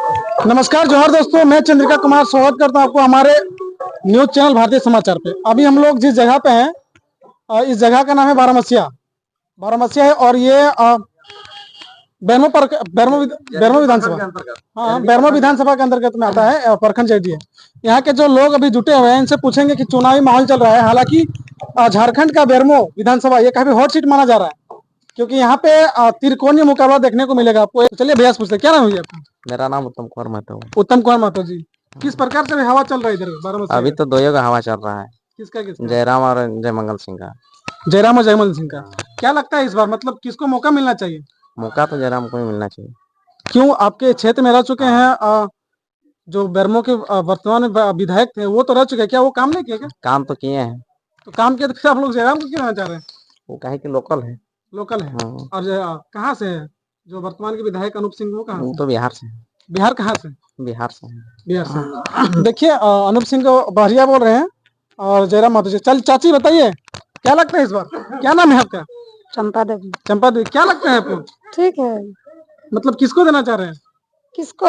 नमस्कार जोहार दोस्तों, मैं चंद्रिका कुमार स्वागत करता हूं आपको हमारे न्यूज चैनल भारतीय समाचार पे। अभी हम लोग जिस जगह पे हैं, इस जगह का नाम है बारामसिया। बारामसिया है और ये बैरमो विधानसभा, हाँ बैरमो विधानसभा के अंतर्गत में आता है। प्रखंड जैडी है। यहाँ के जो लोग अभी जुटे हुए हैं, इनसे पूछेंगे कि चुनावी माहौल चल रहा है। हालांकि झारखंड का बैरमो विधानसभा ये काफी हॉट सीट माना जा रहा है, क्योंकि यहाँ पे त्रिकोणीय मुकाबला देखने को मिलेगा आपको। चलिए भैया से पूछते, क्या नाम है आपका? मेरा नाम उत्तम कुमार महतो है। उत्तम कुमार महतो जी, किस प्रकार से हवा चल रहा है इधर बारामती? अभी तो दो का हवा चल रहा है। किसका? जयराम और जयमंगल सिंह का। जयराम और जयमल सिंह का। क्या लगता है इस बार, मतलब किसको मौका मिलना चाहिए? मौका तो जयराम को ही मिलना चाहिए। क्यों? आपके क्षेत्र में रह चुके हैं जो बैरमो के वर्तमान विधायक थे, वो तो रह चुके हैं। क्या वो काम नहीं किए क्या? काम तो किए हैं। तो काम किए तो फिर आप लोग जयराम को क्यों रहना चाह रहे हैं? वो कहे कि लोकल है। लोकल है। और कहाँ से है जो वर्तमान के विधायक अनूप सिंह? वो कहाँ वो से? तो बिहार से। बिहार कहाँ से? बिहार से है। बिहार से। देखिए, अनूप सिंह को बहरिया बोल रहे हैं और जयराम महतो जी। चल चाची बताइए, क्या लगता है इस बार? क्या नाम है आपका? चंपा देवी। चंपा देवी, क्या लगता है आपको? ठीक है। मतलब किसको देना चाह रहे हैं? किसको?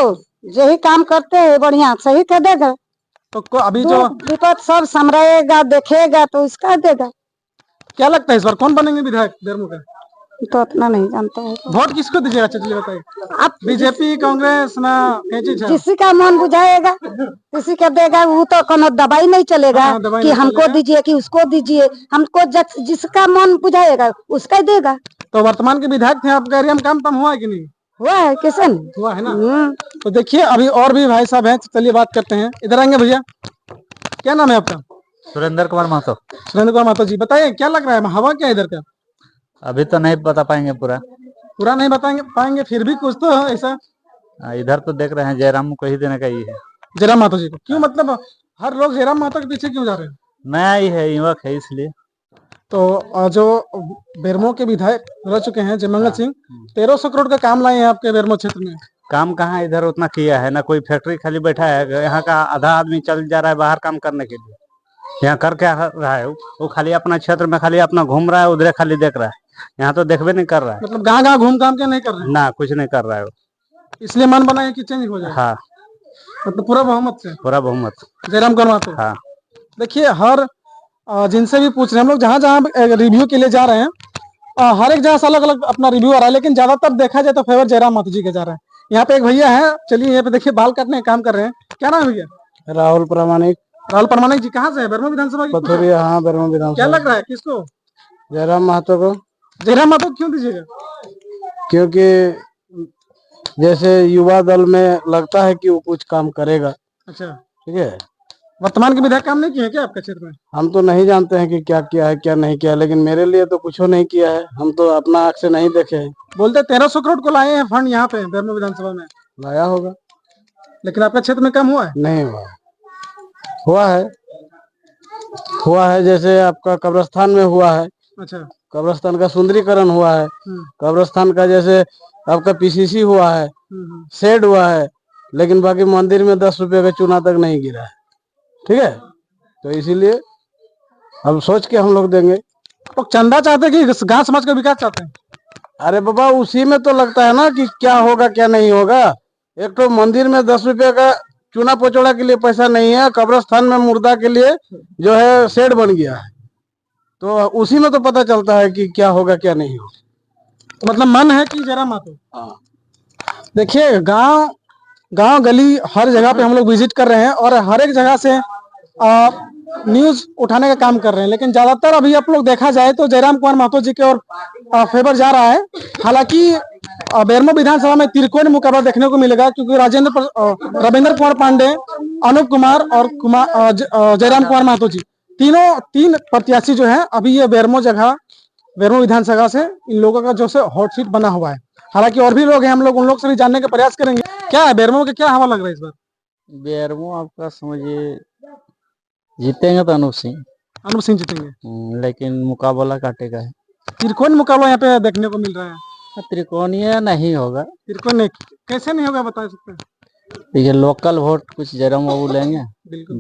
यही काम करते हैं बढ़िया, सही कर देगा। तो अभी जो विपद सब संभरेगा, देखेगा तो इसका देगा। क्या लगता है इस बार कौन बनेंगे विधायक बैरमो का? तो उतना नहीं जानता है। वोट किसको दीजिएगा चलिए बताइए? आप बीजेपी, कांग्रेस ना जिसी का मन बुझाएगा किसी का देगा। वो तो कोनो दवाई नहीं चलेगा। हाँ, दवाई कि नहीं हमको चलेगा। दीजिए कि उसको दीजिए। हमको जिसका मन बुझाएगा उसका ही देगा। तो वर्तमान के विधायक थे आपके एरिया में, काम तम हुआ है कि नहीं? हुआ है, किसे नहीं हुआ है ना। तो देखिए, अभी और भी भाई साहब हैं, चलिए बात करते हैं। इधर आएंगे भैया, क्या नाम है आपका? सुरेंद्र कुमार महतो। सुरेंद्र कुमार महतो जी, बताइए क्या लग रहा है, हवा क्या है इधर का? अभी तो नहीं बता पाएंगे पूरा नहीं बताएंगे पाएंगे, फिर भी कुछ तो ऐसा। इधर तो देख रहे हैं जयराम को ही देने का ही है। जयराम महतो जी को क्यों? मतलब हर लोग जयराम महतो के पीछे क्यों जा रहे हैं? नया ही है, युवक है इसलिए। तो जो बैरमो के विधायक रह चुके हैं जयमंगल सिंह, 1300 करोड़ का काम लाए हैं आपके बैरमो क्षेत्र में। काम कहाँ इधर उतना किया है ना, कोई फैक्ट्री खाली बैठा है। यहाँ का आधा आदमी चल जा रहा है बाहर काम करने के लिए। यहाँ कर क्या रहा है? वो खाली अपना क्षेत्र में खाली अपना घूम रहा है, उधर खाली देख रहा है। यहाँ तो देखबे नहीं कर रहा है। मतलब गाँव घूम काम के नहीं कर रहे हैं ना, कुछ नहीं कर रहा है। इसलिए मन बना है कि चेंज हो जाए। हाँ, मतलब पूरा बहुमत से? पूरा बहुमत जयराम महतो। हाँ। देखिए, हर जिनसे भी पूछ रहे हैं हम लोग, जहाँ जहाँ रिव्यू के लिए जा रहे हैं, हर एक जगह से अलग अलग अपना रिव्यू आ रहा है, लेकिन ज्यादातर देखा जाए तो फेवर जयराम महतो जी के जा रहा है। यहाँ पे एक भैया है, चलिए यहाँ पे देखिए, बाल काटने का काम कर रहे हैं। क्या नाम है भैया? राहुल प्रमाणिक। राहुल प्रमाणिक जी, कहाँ से है? बैरमो विधानसभा की? पथुरिया। हाँ, बैरमो विधानसभा। क्या लग रहा है किसको? जयराम महतो को। जयराम महतो क्यों दीजिएगा? क्योंकि जैसे युवा दल में लगता है कि वो कुछ काम करेगा। अच्छा, ठीक है। वर्तमान के विधायक काम नहीं किए क्या आपके क्षेत्र में? हम तो नहीं जानते हैं कि क्या किया है क्या नहीं किया, लेकिन मेरे लिए तो कुछ नहीं किया है। हम तो अपना आँख से नहीं देखे हैं। बोलते 1300 करोड़ को लाए हैं फंड यहाँ पे बैरमो विधानसभा में। लाया होगा, लेकिन आपके क्षेत्र में कम हुआ है? नहीं हुआ। हुआ है जैसे आपका कब्रिस्तान में हुआ है। अच्छा। कब्रिस्तान का सुंदरीकरण हुआ है। कब्रिस्तान का जैसे आपका पीसीसी हुआ है, शेड हुआ है, लेकिन बाकी मंदिर में 10 रुपए का चूना तक नहीं गिरा है। ठीक है, तो इसीलिए अब सोच के हम लोग देंगे। तो चंदा चाहते हैं कि गांव समाज का विकास चाहते हैं? अरे बाबा, उसी में तो लगता है ना कि क्या होगा क्या नहीं होगा। एक तो मंदिर में 10 रुपए का चूना पोचोड़ा के लिए पैसा नहीं है, कब्रिस्तान में मुर्दा के लिए जो है शेड बन गया है, तो उसी में तो पता चलता है कि क्या होगा क्या नहीं होगा। तो मतलब मन है कि जयराम महतो। देखिए, गांव गली हर जगह पे हम लोग विजिट कर रहे हैं और हर एक जगह से न्यूज उठाने का काम कर रहे हैं, लेकिन ज्यादातर अभी आप लोग देखा जाए तो जयराम कुमार महतो जी के और फेवर जा रहा है। हालांकि बैरमो विधानसभा में त्रिकोणीय मुकाबला देखने को मिलेगा, क्योंकि रविंद्र कुमार पांडे, अनूप कुमार और जयराम कुमार महतो जी, तीन प्रत्याशी जो है अभी ये बैरमो विधानसभा से इन लोगों का जो से हॉट सीट बना हुआ है। हालांकि और भी लोग हैं, हम लोग उन लोग से भी जानने का प्रयास करेंगे। क्या है बैरमो के, क्या हवा लग रहा है इस बार? बैरमो आपका समझिए जीतेंगे तो अनूप सिंह जीतेंगे, लेकिन मुकाबला काटेगा है। त्रिकोण मुकाबला यहाँ पे देखने को मिल रहा है। त्रिकोणीय नहीं होगा। त्रिकोण कैसे नहीं होगा, बता सकते हैं? देखिए, लोकल वोट कुछ जयराम बाबू लेंगे,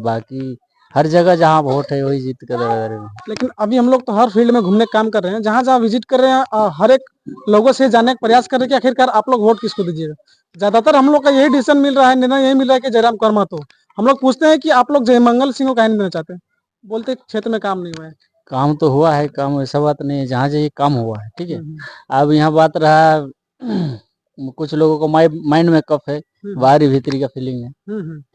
बाकी हर जगह जहाँ वोट है वही जीत कर रहेगा। लेकिन अभी हम लोग तो हर फील्ड में घूमने का काम कर रहे हैं, जहाँ जहाँ विजिट कर रहे हैं हर एक लोगों से जानने का प्रयास कर रहे हैं कि आखिरकार आप लोग वोट किसको दीजिएगा। ज्यादातर हम लोग का यही डिसीजन मिल रहा है, निर्णय यही मिल रहा है कि जयराम कुमार महतो। हम लोग पूछते हैं कि आप लोग जयमंगल सिंह को काहे नहीं देना चाहते, बोलते क्षेत्र में काम नहीं हुआ है। काम तो हुआ है, काम ऐसा बात नहीं है, जहाँ जहाँ काम हुआ है ठीक है। अब यहाँ बात रहा कुछ लोगों को माइंड में कफ है, बाहरी भीतरी का फीलिंग है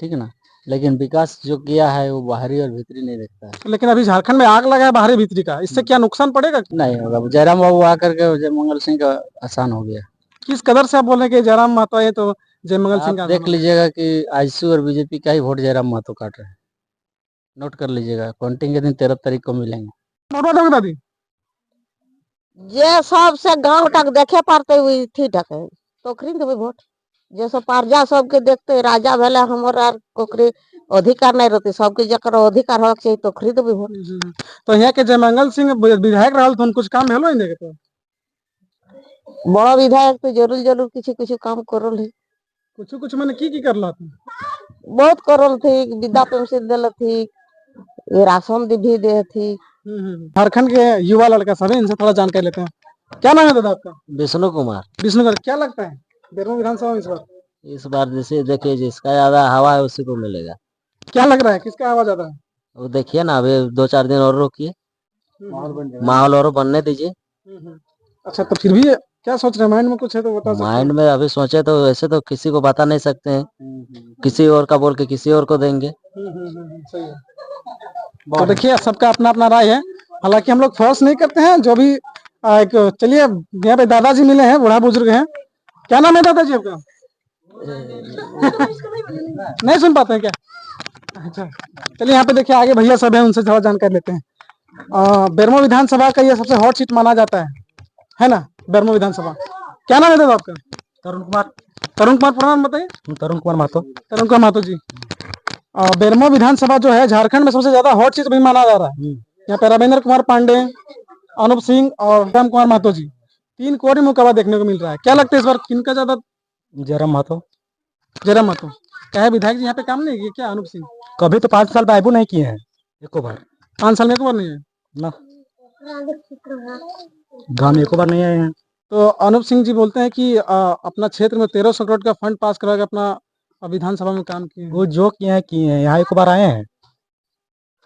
ठीक है ना, लेकिन विकास जो किया है वो बाहरी और भीतरी नहीं देखता है। लेकिन अभी झारखंड में आग लगा है बाहरी भीतरी का, इससे क्या नुकसान पड़ेगा? नहीं होगा, जयराम बाबू आकर के जयमंगल सिंह का आसान हो गया। किस कदर से आप बोल रहे हैं कि जयराम महतो है तो जयमंगल सिंह का आप देख लीजिएगा कि आईसीयू और बीजेपी का ही वोट जयराम महतो काट रहे हैं, नोट कर लीजिएगा। काउंटिंग के दिन 13 तारीख को मिलेंगे। आसान दादी जे सबसे गांव तक देखे पड़ते हुई थी टके तोकरी देवे वोट। जे सब प्रजा सबके देखते राजा भेले हमर आर कोकरी अधिकार नहीं रहते, सबके जकर अधिकार होक चाहिए तोकरी देवे वोट। तो यहाँ के जयमंगल सिंह विधायक रहल तो कुछ काम भेलो इनके तो बड़ा विधायक तो जरूर जरूर कुछ काम करल है, कुछ कुछ मैंने की करला था। बहुत करल थी, विद्या पेंशन दिल थी, ये राशन भी दे थी। झारखंड के युवा लड़का सब है, इनसे थोड़ा जानकारी लेते हैं। क्या नाम है दादा आपका? विष्णु कुमार। विष्णु कुमार, क्या लगता है बेरमो विधानसभा में इस बार जैसे देखिए जिसका ज्यादा हवा है उसी को मिलेगा। क्या लग रहा है किसका आवाज ज्यादा है? वो देखिए ना, अभी 2-4 दिन और रोकिए, माहौल और बनने दीजिए। अच्छा, तो फिर भी क्या सोच रहे हैं, माइंड में कुछ है तो बता सकते माइंड में अभी सोचे तो वैसे तो किसी को बता नहीं सकते हैं, किसी और का बोल के किसी और को देंगे। सही है। तो देखिए सबका अपना अपना राय है, हालांकि हम लोग फोर्स नहीं करते हैं जो भी एक। चलिए यहाँ पे दादाजी मिले हैं, बूढ़ा बुजुर्ग हैं। क्या नाम है दादाजी आपका? नहीं सुन पाते हैं क्या? अच्छा चलिए, यहाँ पे देखिए आगे भैया सब है, उनसे थोड़ा जानकारी लेते हैं। बेरमो विधानसभा का ये सबसे हॉट सीट माना जाता है ना, बेरमो विधानसभा। क्या नाम है दादा आपका? तरुण कुमार। तरुण कुमार, प्रणाम बताइए। तरुण कुमार महतो। तरुण कुमार महतो जी, बेरमो विधानसभा जो है झारखंड में सबसे ज्यादा हॉट सीट भी माना जा रहा है। यहाँ पे रविंद्र कुमार पांडे, अनूप सिंह और जयराम कुमार महतो जी, 3 कोरी मुकाबला देखने को मिल रहा है। क्या लगता है इस बार किनका ज्यादा? जयराम महतो। जयराम महतो। क्या है विधायक जी यहाँ पे काम नहीं किए क्या अनूप सिंह? कभी तो 5 साल बाइबू नहीं किए हैं, एको बार 5 साल में एक बार नहीं है ना, गाँव में एको बार नहीं आए हैं। तो अनूप सिंह जी बोलते हैं कि अपना क्षेत्र में 1300 करोड़ का फंड पास करवा के अपना विधानसभा में काम किए हैं। वो जो किए हैं यहाँ एको बार आए हैं।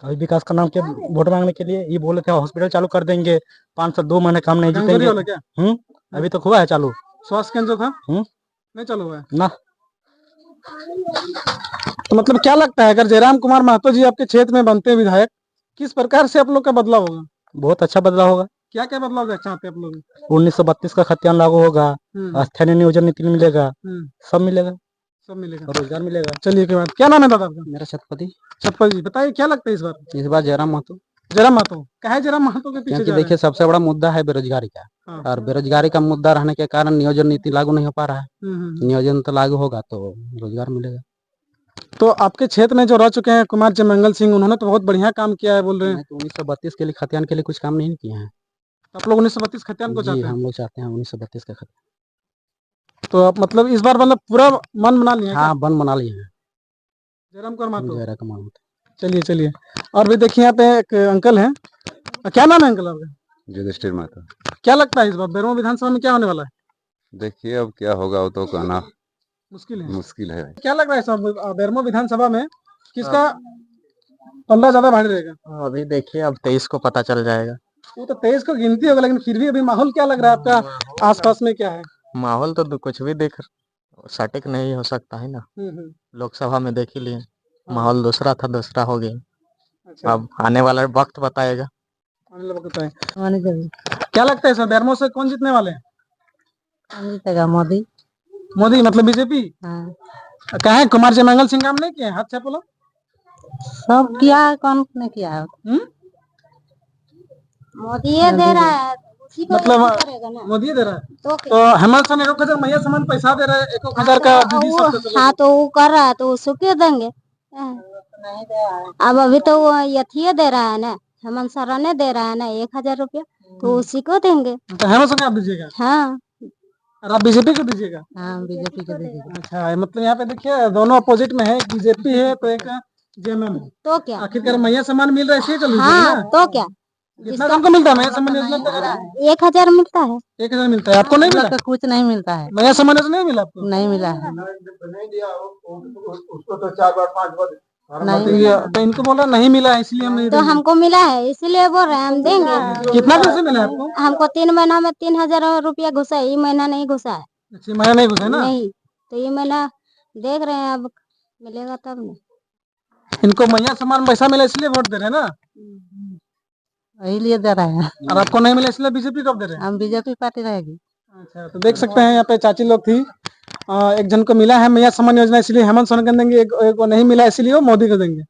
अभी विकास का नाम क्या वोट मांगने के लिए ये बोले थे हॉस्पिटल चालू कर देंगे, 5 साल 2 महीने काम नहीं गंगोरी वाला जीतेंगे। क्या अभी तक हुआ है चालू? स्वास्थ्य केंद्र जो था नहीं चालू हुआ है ना। तो मतलब क्या लगता है अगर जयराम कुमार महतो जी आपके क्षेत्र में बनते हैं विधायक, किस प्रकार से आप लोग का बदलाव होगा? बहुत अच्छा बदलाव होगा। क्या क्या बदलाव चाहते हैं आप लोग? 1932 का खतियान लागू होगा, स्थानीय नियोजन नीति मिलेगा, सब मिलेगा, सब मिलेगा, रोजगार मिलेगा। चलिए के बाद क्या नाम है दादा आपका? मेरा छत्रपति। छप्पल जी, बताइए क्या लगता है इस बार जयराम महतो। जयराम महतो क्या है? जयराम महतो के पीछे क्योंकि जा रहे देखिए सबसे बड़ा मुद्दा है बेरोजगारी का, हाँ। और बेरोजगारी का मुद्दा रहने के कारण नियोजन नीति लागू नहीं हो पा रहा है। नियोजन तो लागू होगा तो रोजगार मिलेगा। तो आपके क्षेत्र में जो रह चुके हैं कुमार जयमंगल सिंह, उन्होंने तो बहुत बढ़िया काम किया है बोल रहे हैं। 1932 के लिए खतियान के लिए कुछ काम नहीं किए हैं। आप लोग 1932 खतियान को जी चाहते हैं? हम लोग चाहते हैं 1932 का खतियान। तो आप मतलब इस बार मतलब पूरा मन बना लिया है क्या? हाँ बन बना लिए हैं। जयराम कुमार महतो। जयराम कुमार महतो। चलिए चलिए, और भी देखिए यहाँ पे एक अंकल है। क्या नाम है अंकल आपका? युधिष्ठिर महतो। क्या लगता है इस बार बेरमो विधानसभा में क्या होने वाला है? देखिए अब क्या होगा वो तो कहना मुश्किल है। है। क्या लग रहा है सब बेरमो विधानसभा में किसका पल्ला ज्यादा भारी रहेगा? अभी देखिए अब 23 को पता चल जाएगा। वो तो 23 को गिनती होगा, लेकिन फिर भी अभी माहौल क्या लग रहा है आपका आसपास में क्या है? माहौल तो कुछ भी देख सटीक नहीं हो सकता है ना। लोकसभा में देख ही लिए, माहौल दूसरा था, दूसरा हो गया। अच्छा, अब आने वाला वक्त बताएगा। आने वाला वक्त बताएगा। क्या लगता है सर बेरमो से कौन जीतने वाले हैं? जीतेगा मोदी। मोदी मतलब बीजेपी? क्या है कुमार जयमंगल सिंह काम नहीं किए? हाथ से बोलो। सब किया है, कौन नहीं किया है? मोदी दे रहा है, उसी को मतलब करेगा ना। मोदी दे रहा है तो हेमंत सोरेन 1000 मैया समान पैसा दे रहा है, 1000 का दीदी सब। हाँ तो वो कर रहा है तो उसको क्यों देंगे? अब अभी तो वो यथी दे रहा है ना, हेमंत सोरेन ने दे रहा है ना 1000 रुपया, तो उसी को देंगे। तो हेमंत सोरेन आप दीजिएगा हाँ और आप बीजेपी को दीजिएगा? हाँ बीजेपी को दीजिएगा। अच्छा, मतलब यहाँ पे देखिए दोनों अपोजिट में है, बीजेपी है तो एक जेएमएम में। तो क्या। आखिरकार मैया सम्मान मिल रहा है इसलिए चल रही है हाँ ना? तो क्या। कितना तुमको मिलता है मैया सम्मान योजना के तहत? 1000 मिलता है। 1000 मिलता है, आपको नहीं मिला? कुछ नहीं मिलता है, मैया सम्मान योजना नहीं मिला आपको? नहीं मिला है। उसको तो 4 बार 5 बार तो इनको बोला नहीं मिला है इसलिए हम नहीं तो देंगे। हमको मिला है इसीलिए बोल रहे हैं हम देंगे। कितना पैसे मिला आपको? हमको 3 महीना में 3000 रुपया घुसा है, ये महीना नहीं घुसा है। अच्छी महीना नहीं घुसा है ना? नहीं, तो ये महीना देख रहे हैं, अब मिलेगा तब ना। इनको मैया सम्मान पैसा मिला इसलिए वोट दे रहे हैं ना? वही लिए दे रहे हैं, और आपको नहीं मिला इसलिए बीजेपी को दे रहे हैं? हम बीजेपी पार्टी रहेगी। अच्छा, तो देख सकते हैं यहाँ पे चाची लोग थी। एक जन को मिला है मैया सम्मान योजना इसलिए हेमंत सोरेन को देंगे, एक को नहीं मिला इसलिए वो मोदी को देंगे।